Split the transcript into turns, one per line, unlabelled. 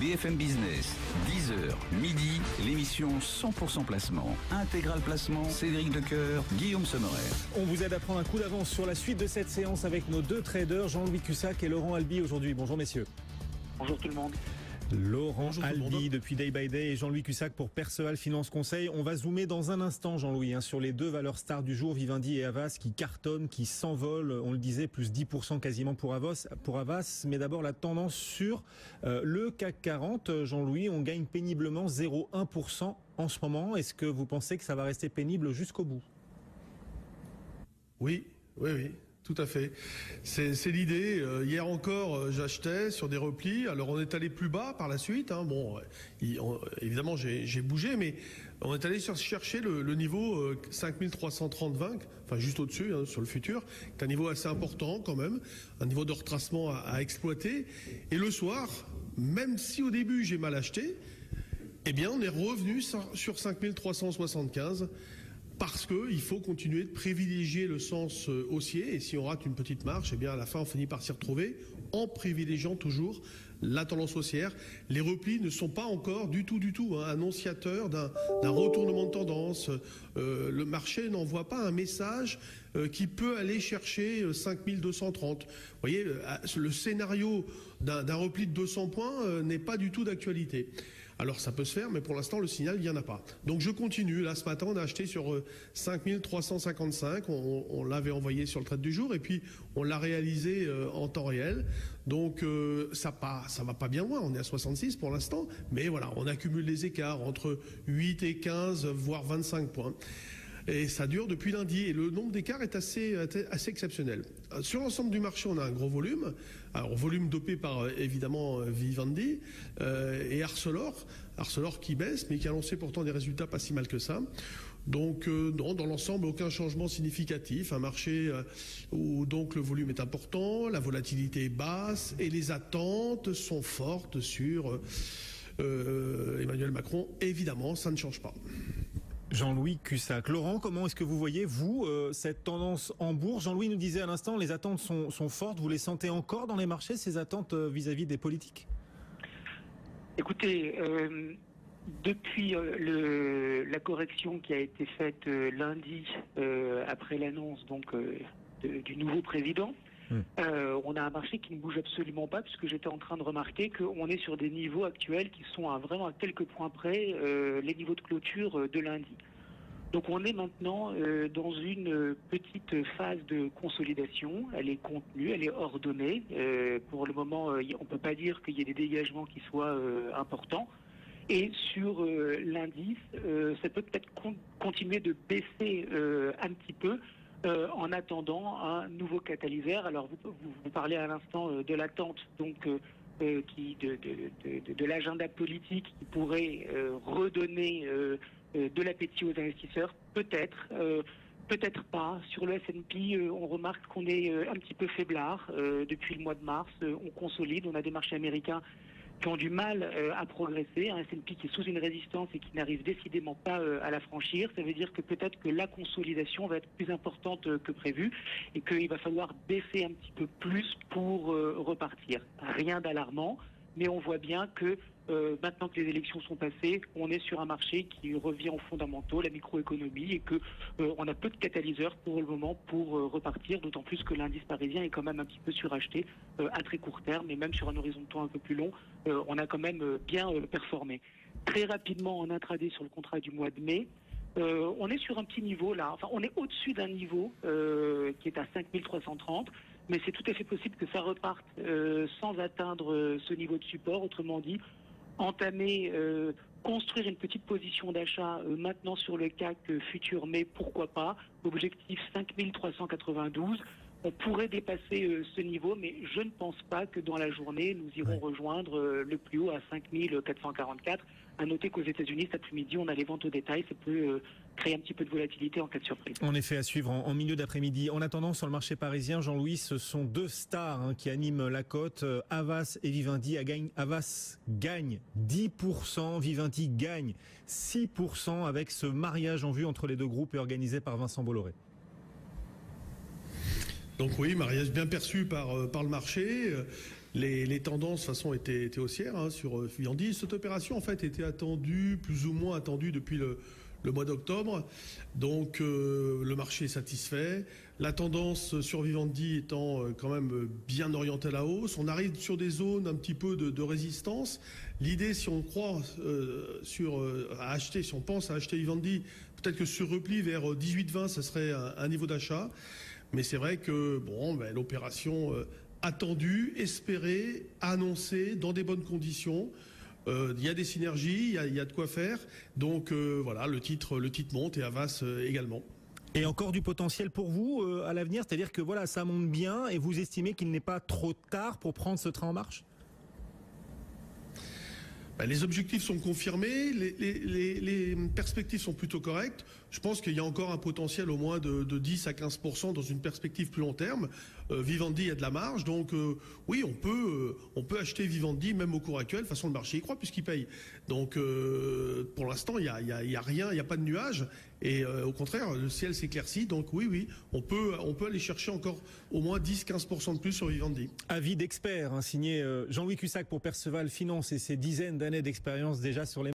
BFM Business, 10h, midi, l'émission 100% placement. Intégral placement, Cédric Decoeur, Guillaume Sommerer.
On vous aide à prendre un coup d'avance sur la suite de cette séance avec nos deux traders, Jean-Louis Cussac et Laurent Albi aujourd'hui. Bonjour messieurs.
Bonjour tout le monde.
Laurent Albi depuis Day by Day et Jean-Louis Cussac pour Perceval Finance Conseil. On va zoomer dans un instant, Jean-Louis, sur les deux valeurs stars du jour, Vivendi et Havas, qui cartonnent, qui s'envolent. On le disait, plus 10% quasiment pour Havas. Mais d'abord, la tendance sur le CAC 40. Jean-Louis, on gagne péniblement 0,1% en ce moment. Est-ce que vous pensez que ça va rester pénible jusqu'au bout ?
Oui. Tout à fait. C'est l'idée. Hier encore, j'achetais sur des replis. Alors on est allé plus bas par la suite. Évidemment, j'ai bougé, mais on est allé chercher le niveau 5330-20, enfin juste au-dessus, sur le futur. C'est un niveau assez important quand même, un niveau de retracement à exploiter. Et le soir, même si au début j'ai mal acheté, eh bien on est revenu sur 5375. Parce qu'il faut continuer de privilégier le sens haussier. Et si on rate une petite marche, eh bien à la fin on finit par s'y retrouver en privilégiant toujours la tendance haussière. Les replis ne sont pas encore du tout annonciateurs d'un retournement de tendance. Le marché n'envoie pas un message qui peut aller chercher 5230. Vous voyez, le scénario d'un repli de 200 points n'est pas du tout d'actualité. Alors ça peut se faire, mais pour l'instant le signal il n'y en a pas. Donc je continue. Là ce matin on a acheté sur 5355. On l'avait envoyé sur le trade du jour et puis on l'a réalisé en temps réel. Donc ça va pas bien loin. On est à 66 pour l'instant, mais voilà, on accumule les écarts entre 8 et 15, voire 25 points. Et ça dure depuis lundi. Et le nombre d'écarts est assez exceptionnel. Sur l'ensemble du marché, on a un gros volume. Alors, volume dopé par, évidemment, Vivendi et Arcelor. Arcelor qui baisse, mais qui a lancé pourtant des résultats pas si mal que ça. Donc, non, dans l'ensemble, aucun changement significatif. Un marché où, donc, le volume est important, la volatilité est basse et les attentes sont fortes sur Emmanuel Macron. Évidemment, ça ne change pas.
Jean-Louis Cussac. Laurent, comment est-ce que vous voyez, vous, cette tendance en bourse ? Jean-Louis nous disait à l'instant, les attentes sont fortes. Vous les sentez encore dans les marchés, ces attentes vis-à-vis des politiques ?
Écoutez, depuis la correction qui a été faite lundi, après l'annonce du nouveau président, on a un marché qui ne bouge absolument pas, puisque j'étais en train de remarquer qu'on est sur des niveaux actuels qui sont vraiment à quelques points près les niveaux de clôture de lundi. Donc on est maintenant dans une petite phase de consolidation. Elle est contenue, elle est ordonnée. Pour le moment, on ne peut pas dire qu'il y ait des dégagements qui soient importants. Et sur l'indice, ça peut peut-être continuer de baisser un petit peu. En attendant un nouveau catalyseur. Alors vous parlez à l'instant de l'attente de l'agenda politique qui pourrait redonner de l'appétit aux investisseurs, peut-être pas. Sur le S&P, on remarque qu'on est un petit peu faiblard depuis le mois de mars. On consolide, on a des marchés américains qui ont du mal à progresser, un S&P qui est sous une résistance et qui n'arrive décidément pas à la franchir. Ça veut dire que peut-être que la consolidation va être plus importante que prévu et qu'il va falloir baisser un petit peu plus pour repartir. Rien d'alarmant, mais on voit bien que maintenant que les élections sont passées, on est sur un marché qui revient aux fondamentaux, la microéconomie, et que on a peu de catalyseurs pour le moment pour repartir, d'autant plus que l'indice parisien est quand même un petit peu suracheté à très court terme, et même sur un horizon de temps un peu plus long, on a quand même bien performé. Très rapidement en intraday sur le contrat du mois de mai, on est sur un petit niveau là, enfin on est au-dessus d'un niveau qui est à 5330, mais c'est tout à fait possible que ça reparte sans atteindre ce niveau de support, autrement dit, entamer, construire une petite position d'achat maintenant sur le CAC futur, mais pourquoi pas, objectif 5392. On pourrait dépasser ce niveau, mais je ne pense pas que dans la journée, nous irons rejoindre le plus haut à 5444. À noter qu'aux États-Unis, cet après-midi, on a les ventes au détail. Ça peut créer un petit peu de volatilité en cas de surprise.
En effet, à suivre en milieu d'après-midi. En attendant, sur le marché parisien, Jean-Louis, ce sont deux stars qui animent la cote. Havas et Vivendi. Havas gagne 10%, Vivendi gagne 6% avec ce mariage en vue entre les deux groupes et organisé par Vincent Bolloré.
Donc oui, mariage bien perçu par le marché. les tendances de toute façon étaient haussières sur Vivendi. Cette opération en fait était attendue, plus ou moins attendue depuis le mois d'octobre. Donc le marché est satisfait. La tendance sur Vivendi étant quand même bien orientée à la hausse. On arrive sur des zones un petit peu de résistance. L'idée, si on croit à acheter, si on pense à acheter Vivendi, peut-être que ce repli vers 18-20, ce serait un niveau d'achat. Mais c'est vrai que l'opération attendue, espérée, annoncée, dans des bonnes conditions. Il y a des synergies, il y a de quoi faire. Donc voilà, le titre monte et Havas également.
Et encore du potentiel pour vous à l'avenir, c'est-à-dire que voilà, ça monte bien et vous estimez qu'il n'est pas trop tard pour prendre ce train en marche ?
Les objectifs sont confirmés, les perspectives sont plutôt correctes. Je pense qu'il y a encore un potentiel au moins de 10 à 15% dans une perspective plus long terme. Vivendi a de la marge, donc oui, on peut acheter Vivendi même au cours actuel. De toute façon, le marché y croit puisqu'il paye. Donc pour l'instant, il y a rien, il n'y a pas de nuages. Et au contraire, le ciel s'éclaircit. Donc oui, on peut aller chercher encore au moins 10-15% de plus sur Vivendi.
Avis d'expert, signé Jean-Louis Cussac pour Perceval Finance et ses dizaines d'années d'expérience déjà sur les